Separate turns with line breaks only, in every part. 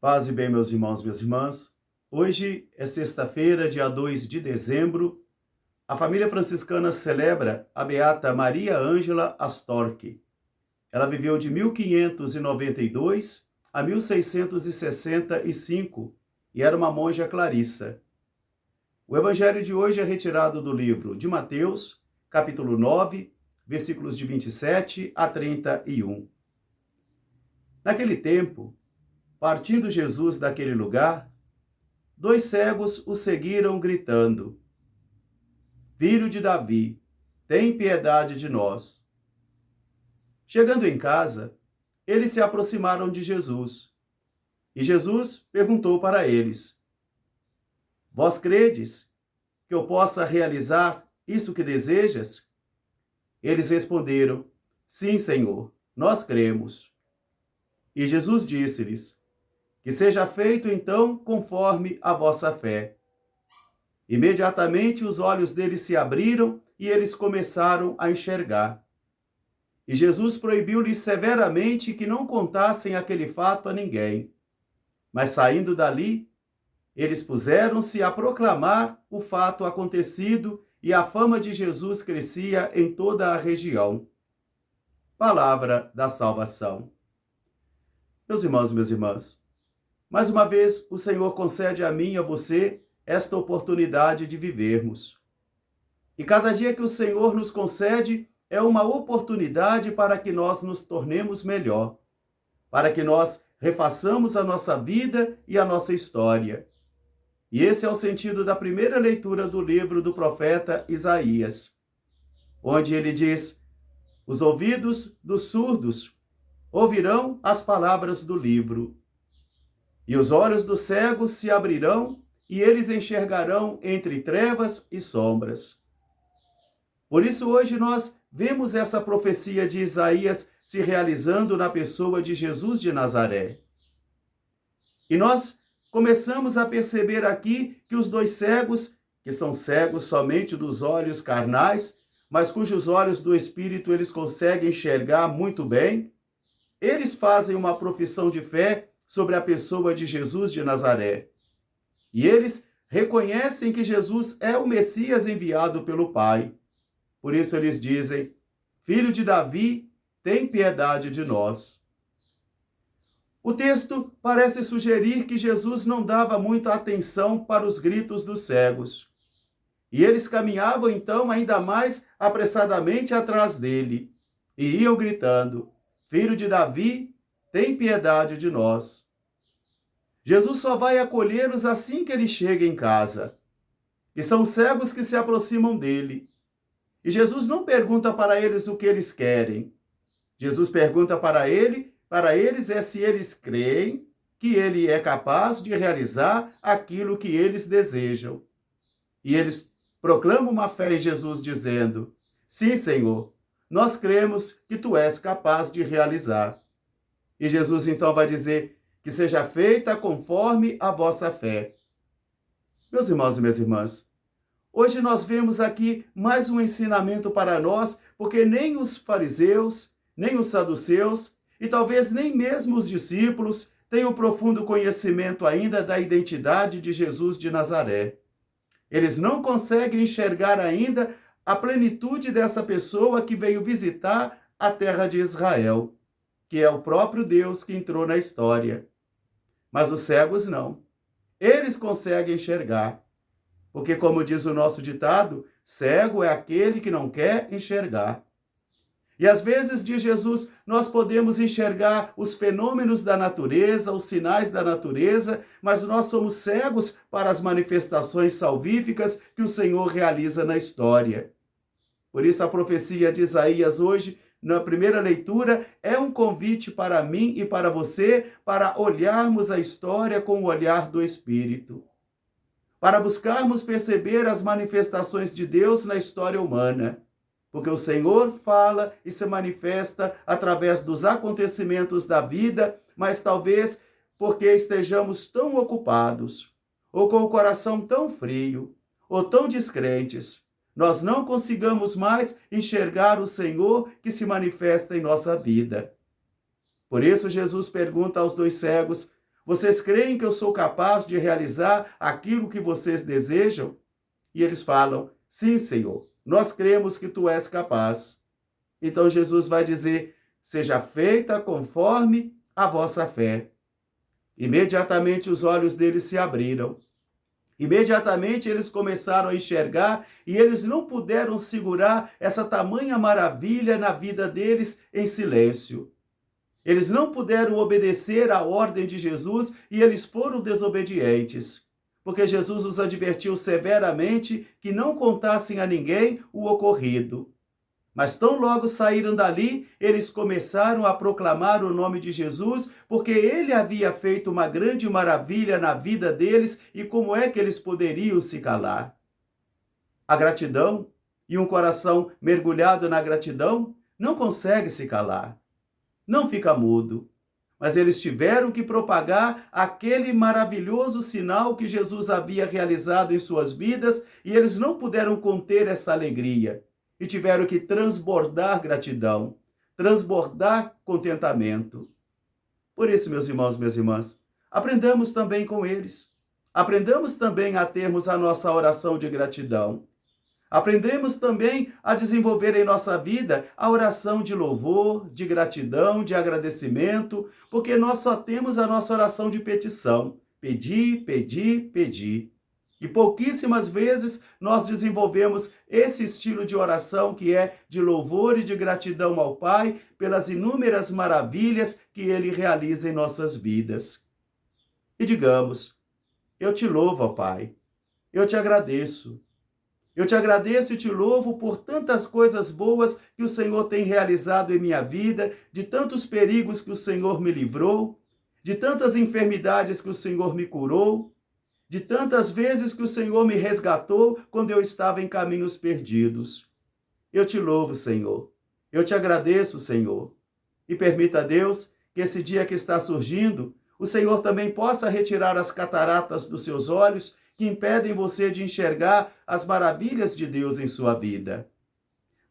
Paz e bem, meus irmãos, minhas irmãs. Hoje é sexta-feira, dia 2 de dezembro. A família franciscana celebra a beata Maria Ângela Astorque. Ela viveu de 1592 a 1665 e era uma monja clarissa. O evangelho de hoje é retirado do livro de Mateus, capítulo 9, versículos de 27 a 31. Naquele tempo, partindo Jesus daquele lugar, 2 cegos o seguiram gritando: Filho de Davi, tem piedade de nós. Chegando em casa, eles se aproximaram de Jesus. E Jesus perguntou para eles: Vós credes que eu possa realizar isso que desejas? Eles responderam: Sim, Senhor, nós cremos. E Jesus disse-lhes: Que seja feito então conforme a vossa fé. Imediatamente os olhos deles se abriram e eles começaram a enxergar. E Jesus proibiu-lhes severamente que não contassem aquele fato a ninguém. Mas saindo dali, eles puseram-se a proclamar o fato acontecido e a fama de Jesus crescia em toda a região. Palavra da salvação. Meus irmãos e minhas irmãs, mais uma vez o Senhor concede a mim e a você esta oportunidade de vivermos. E cada dia que o Senhor nos concede é uma oportunidade para que nós nos tornemos melhor, para que nós refaçamos a nossa vida e a nossa história. E esse é o sentido da primeira leitura do livro do profeta Isaías, onde ele diz: Os ouvidos dos surdos ouvirão as palavras do livro, e os olhos dos cegos se abrirão, e eles enxergarão entre trevas e sombras. Por isso, hoje nós vemos essa profecia de Isaías se realizando na pessoa de Jesus de Nazaré. E nós começamos a perceber aqui que os 2 cegos, que são cegos somente dos olhos carnais, mas cujos olhos do Espírito eles conseguem enxergar muito bem, eles fazem uma profissão de fé sobre a pessoa de Jesus de Nazaré. E eles reconhecem que Jesus é o Messias enviado pelo Pai. Por isso eles dizem: Filho de Davi, tem piedade de nós. O texto parece sugerir que Jesus não dava muita atenção para os gritos dos cegos. E eles caminhavam então ainda mais apressadamente atrás dele e iam gritando: Filho de Davi, tem piedade de nós. Jesus só vai acolhê-los assim que ele chega em casa. E são cegos que se aproximam dele. E Jesus não pergunta para eles o que eles querem. Jesus pergunta para eles se eles creem que ele é capaz de realizar aquilo que eles desejam. E eles proclamam uma fé em Jesus dizendo: Sim, Senhor, nós cremos que tu és capaz de realizar. E Jesus então vai dizer: Que seja feita conforme a vossa fé. Meus irmãos e minhas irmãs, hoje nós vemos aqui mais um ensinamento para nós, porque nem os fariseus, nem os saduceus, e talvez nem mesmo os discípulos, têm um profundo conhecimento ainda da identidade de Jesus de Nazaré. Eles não conseguem enxergar ainda a plenitude dessa pessoa que veio visitar a terra de Israel, que é o próprio Deus que entrou na história. Mas os cegos não. Eles conseguem enxergar. Porque, como diz o nosso ditado, cego é aquele que não quer enxergar. E às vezes, diz Jesus, nós podemos enxergar os fenômenos da natureza, os sinais da natureza, mas nós somos cegos para as manifestações salvíficas que o Senhor realiza na história. Por isso, a profecia de Isaías hoje, na primeira leitura, é um convite para mim e para você para olharmos a história com o olhar do Espírito, para buscarmos perceber as manifestações de Deus na história humana, porque o Senhor fala e se manifesta através dos acontecimentos da vida, mas talvez porque estejamos tão ocupados, ou com o coração tão frio, ou tão descrentes, nós não consigamos mais enxergar o Senhor que se manifesta em nossa vida. Por isso Jesus pergunta aos 2 cegos: Vocês creem que eu sou capaz de realizar aquilo que vocês desejam? E eles falam: sim, Senhor, nós cremos que tu és capaz. Então Jesus vai dizer: seja feita conforme a vossa fé. Imediatamente os olhos deles se abriram. Imediatamente eles começaram a enxergar e eles não puderam segurar essa tamanha maravilha na vida deles em silêncio. Eles não puderam obedecer à ordem de Jesus e eles foram desobedientes, porque Jesus os advertiu severamente que não contassem a ninguém o ocorrido. Mas tão logo saíram dali, eles começaram a proclamar o nome de Jesus, porque ele havia feito uma grande maravilha na vida deles e como é que eles poderiam se calar? A gratidão e um coração mergulhado na gratidão não consegue se calar, não fica mudo. Mas eles tiveram que propagar aquele maravilhoso sinal que Jesus havia realizado em suas vidas e eles não puderam conter essa alegria. E tiveram que transbordar gratidão, transbordar contentamento. Por isso, meus irmãos, minhas irmãs, aprendamos também com eles. Aprendamos também a termos a nossa oração de gratidão. Aprendemos também a desenvolver em nossa vida a oração de louvor, de gratidão, de agradecimento, porque nós só temos a nossa oração de petição. Pedir, pedir, pedir. E pouquíssimas vezes nós desenvolvemos esse estilo de oração que é de louvor e de gratidão ao Pai pelas inúmeras maravilhas que Ele realiza em nossas vidas. E digamos: eu te louvo, ó Pai, eu te agradeço. Eu te agradeço e te louvo por tantas coisas boas que o Senhor tem realizado em minha vida, de tantos perigos que o Senhor me livrou, de tantas enfermidades que o Senhor me curou, de tantas vezes que o Senhor me resgatou quando eu estava em caminhos perdidos. Eu te louvo, Senhor. Eu te agradeço, Senhor. E permita, Deus, que esse dia que está surgindo, o Senhor também possa retirar as cataratas dos seus olhos que impedem você de enxergar as maravilhas de Deus em sua vida.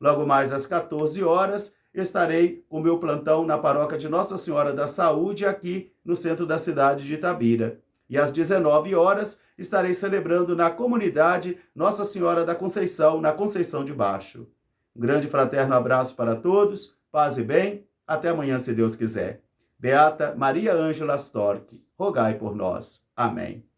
Logo mais às 14 horas, estarei com o meu plantão na paróquia de Nossa Senhora da Saúde, aqui no centro da cidade de Itabira. E às 19 horas, estarei celebrando na comunidade Nossa Senhora da Conceição, na Conceição de Baixo. Um grande fraterno abraço para todos, paz e bem, até amanhã, se Deus quiser. Beata Maria Ângela Storck, rogai por nós. Amém.